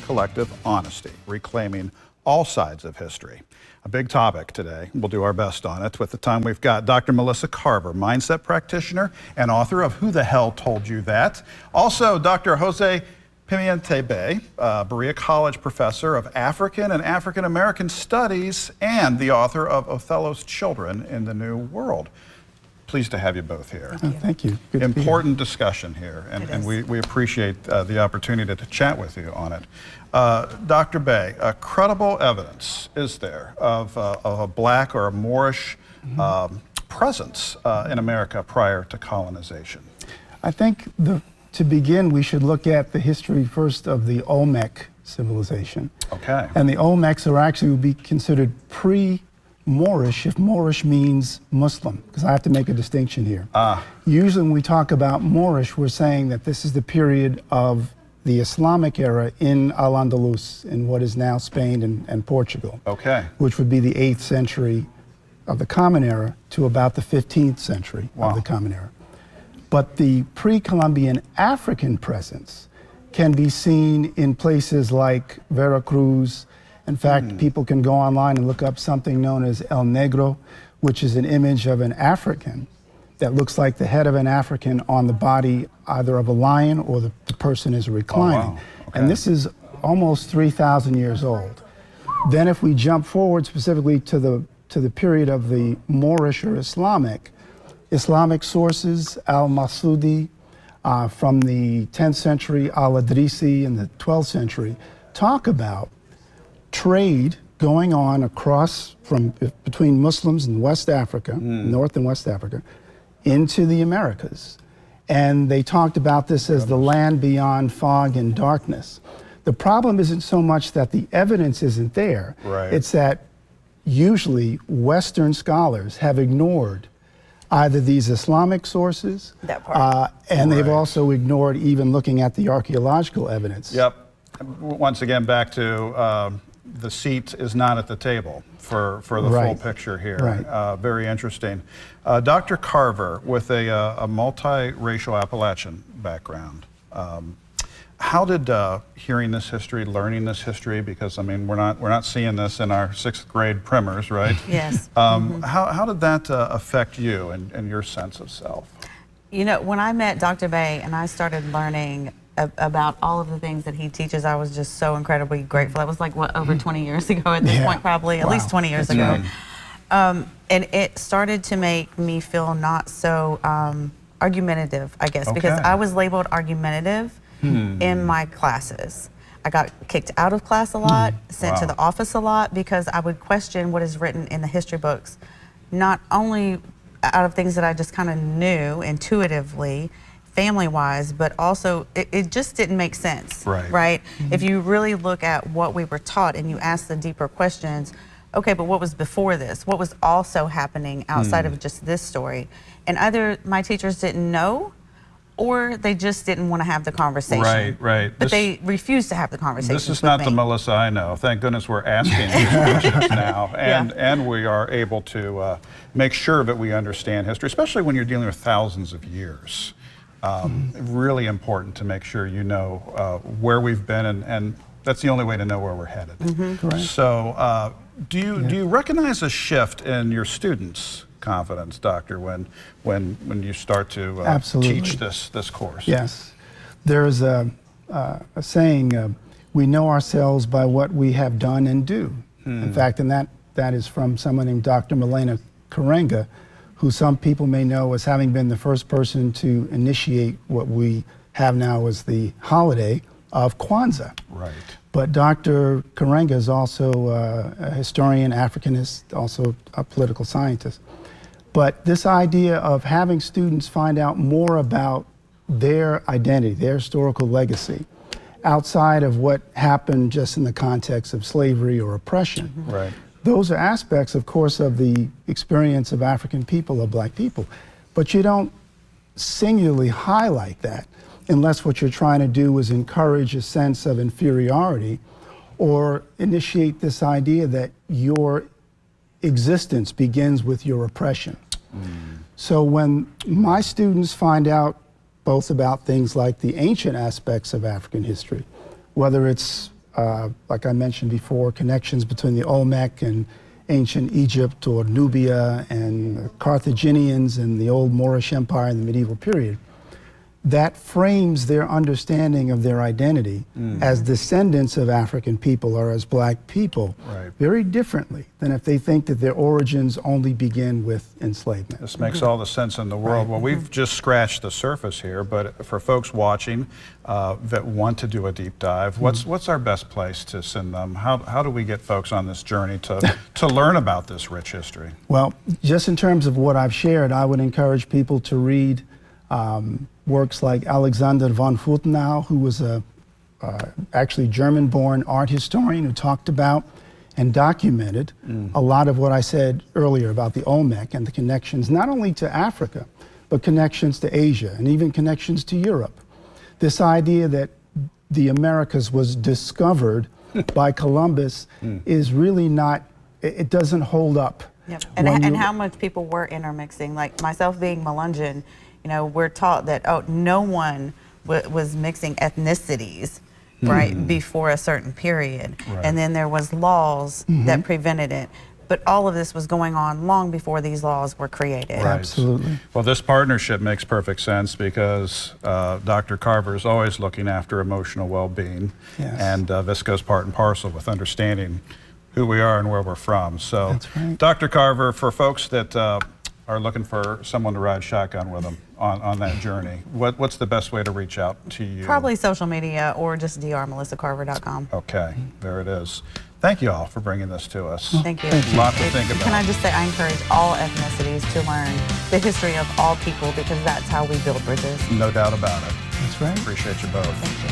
collective honesty, reclaiming all sides of history. A big topic today. We'll do our best on it with the time we've got. Dr. Melissa Carver, mindset practitioner and author of Who the Hell Told You That? Also, Dr. Jose Pimienta-Bay, Berea College professor of African and African American Studies and the author of Othello's Children in the New World. Pleased to have you both here. Thank you. Good Important discussion here, and we appreciate the opportunity to chat with you on it. Dr. Bay, credible evidence is there of a black or a Moorish presence in America prior to colonization? I think to begin, we should look at the history first of the Olmec civilization. Okay. And the Olmecs are actually would be considered pre-Moorish, if Moorish means Muslim, because I have to make a distinction here. Usually when we talk about Moorish, we're saying that this is the period of the Islamic era in Al-Andalus, in what is now Spain and Portugal. Okay. Which would be the 8th century of the Common Era to about the 15th century of the Common Era. But the pre-Columbian African presence can be seen in places like Veracruz. In fact, people can go online and look up something known as El Negro, which is an image of an African that looks like the head of an African on the body either of a lion or the person is reclining. Oh, wow. Okay. And this is almost 3,000 years old. Then if we jump forward specifically to the period of the Moorish or Islamic sources, Al-Masudi from the 10th century, Al-Idrisi in the 12th century, talk about trade going on across between Muslims in West Africa, North and West Africa, into the Americas. And they talked about this as the land beyond fog and darkness. The problem isn't so much that the evidence isn't there. Right. It's that usually Western scholars have ignored either these Islamic sources, and they've also ignored even looking at the archaeological evidence. Yep. Once again, back to the seat is not at the table for the full picture here. Right. Very interesting. Dr. Carver, with a multiracial Appalachian background, how did hearing this history, learning this history, because I mean we're not seeing this in our 6th grade primers, right? Yes. How did that affect you and your sense of self? You know, when I met Dr. Bay and I started learning about all of the things that he teaches, I was just so incredibly grateful. It was like, what, over 20 years ago at this point, probably, at least 20 years ago. And it started to make me feel not so argumentative, I guess, because I was labeled argumentative in my classes. I got kicked out of class a lot, sent to the office a lot, because I would question what is written in the history books, not only out of things that I just kind of knew intuitively, family-wise, but also it just didn't make sense, right? If you really look at what we were taught and you ask the deeper questions, okay, but what was before this? What was also happening outside of just this story? And either my teachers didn't know, or they just didn't want to have the conversation. Right. But they refused to have the conversation. This is not the Melissa I know. Thank goodness we're asking these questions now, and we are able to make sure that we understand history, especially when you're dealing with thousands of years. Really important to make sure you know where we've been, and that's the only way to know where we're headed. So, do you recognize a shift in your students' confidence, Doctor, when you start to teach this course? Yes, there's a saying: "We know ourselves by what we have done and do." In fact, and that is from someone named Dr. Milena Karenga, who some people may know as having been the first person to initiate what we have now as the holiday of Kwanzaa. Right. But Dr. Karenga is also a historian, Africanist, also a political scientist. But this idea of having students find out more about their identity, their historical legacy, outside of what happened just in the context of slavery or oppression. Right. Those are aspects, of course, of the experience of African people, of black people. But you don't singularly highlight that unless what you're trying to do is encourage a sense of inferiority or initiate this idea that your existence begins with your oppression. So when my students find out both about things like the ancient aspects of African history, whether it's like I mentioned before, connections between the Olmec and ancient Egypt or Nubia and the Carthaginians and the old Moorish Empire in the medieval period. That frames their understanding of their identity as descendants of African people or as black people very differently than if they think that their origins only begin with enslavement. This makes all the sense in the world. Well, we've just scratched the surface here, but for folks watching that want to do a deep dive, what's our best place to send them? How do we get folks on this journey to learn about this rich history? Well, just in terms of what I've shared, I would encourage people to read works like Alexander von Futenau, who was a actually German-born art historian who talked about and documented a lot of what I said earlier about the Olmec and the connections not only to Africa, but connections to Asia and even connections to Europe. This idea that the Americas was discovered by Columbus is really not, it doesn't hold up. Yep. And how much people were intermixing, like myself being Melungeon, you know, we're taught that, oh, no one was mixing ethnicities, right, before a certain period. Right. And then there was laws that prevented it. But all of this was going on long before these laws were created. Right. Absolutely. Well, this partnership makes perfect sense because Dr. Carver is always looking after emotional well-being, and this goes part and parcel with understanding who we are and where we're from. So, That's right. Dr. Carver, for folks that are looking for someone to ride shotgun with them on that journey, what's the best way to reach out to you? Probably social media or just drmelissacarver.com. Okay, there it is. Thank you all for bringing this to us. Thank you. A lot to think about. Can I just say, I encourage all ethnicities to learn the history of all people because that's how we build bridges. No doubt about it. That's right. Appreciate you both.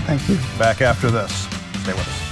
Thank you. Thank you. Back after this. Stay with us.